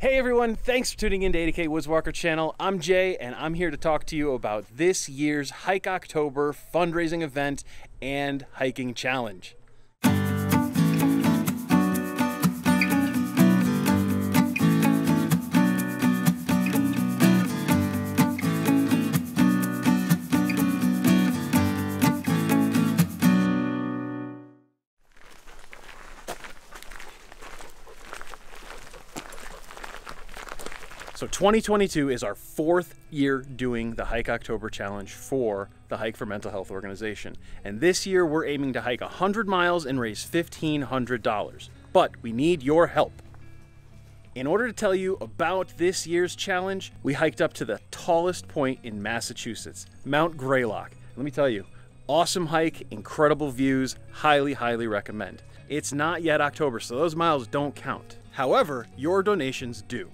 Hey everyone, thanks for tuning in to 80K Woodswalker channel. I'm Jay and I'm here to talk to you about this year's Hike October fundraising event and hiking challenge. So 2022 is our fourth year doing the Hike October Challenge for the Hike for Mental Health organization. And this year we're aiming to hike 100 miles and raise $1,500. But we need your help. In order to tell you about this year's challenge, we hiked up to the tallest point in Massachusetts, Mount Greylock. Let me tell you, awesome hike, incredible views, highly, highly recommend. It's not yet October, so those miles don't count. However, your donations do.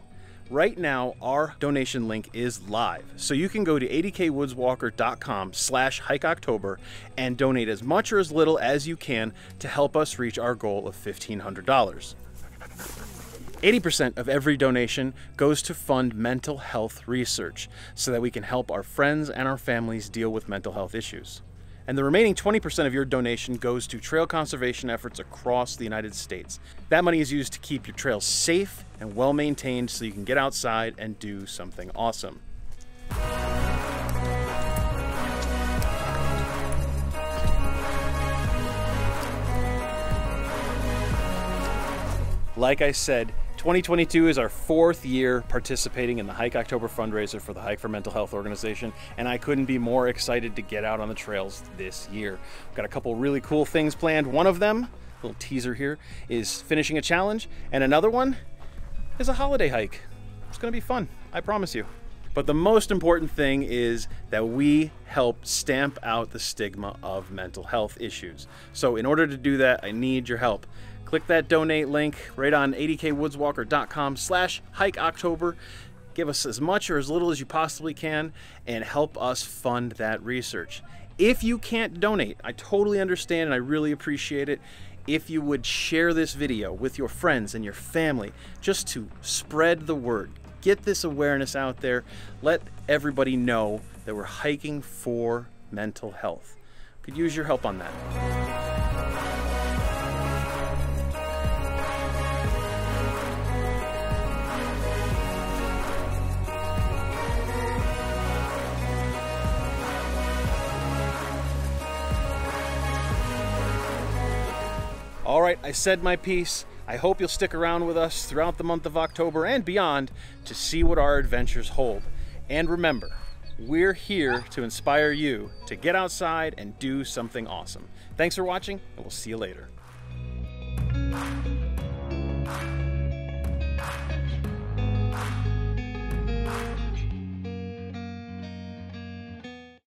Right now, our donation link is live, so you can go to 80kwoodswalker.com/hikeoctober and donate as much or as little as you can to help us reach our goal of $1,500. 80% of every donation goes to fund mental health research so that we can help our friends and our families deal with mental health issues. And the remaining 20% of your donation goes to trail conservation efforts across the United States. That money is used to keep your trails safe and well maintained so you can get outside and do something awesome. Like I said, 2022 is our fourth year participating in the Hike October fundraiser for the Hike for Mental Health organization, and I couldn't be more excited to get out on the trails this year. We've got a couple really cool things planned. One of them, a little teaser here, is finishing a challenge, and another one is a holiday hike. It's gonna be fun, I promise you. But the most important thing is that we help stamp out the stigma of mental health issues. So in order to do that, I need your help. Click that donate link right on 80kwoodswalker.com/hikeoctober. Give us as much or as little as you possibly can and help us fund that research. If you can't donate, I totally understand and I really appreciate it. If you would share this video with your friends and your family just to spread the word, get this awareness out there, let everybody know that we're hiking for mental health. Could use your help on that. All right, I said my piece. I hope you'll stick around with us throughout the month of October and beyond to see what our adventures hold. And remember, we're here to inspire you to get outside and do something awesome. Thanks for watching, and we'll see you later.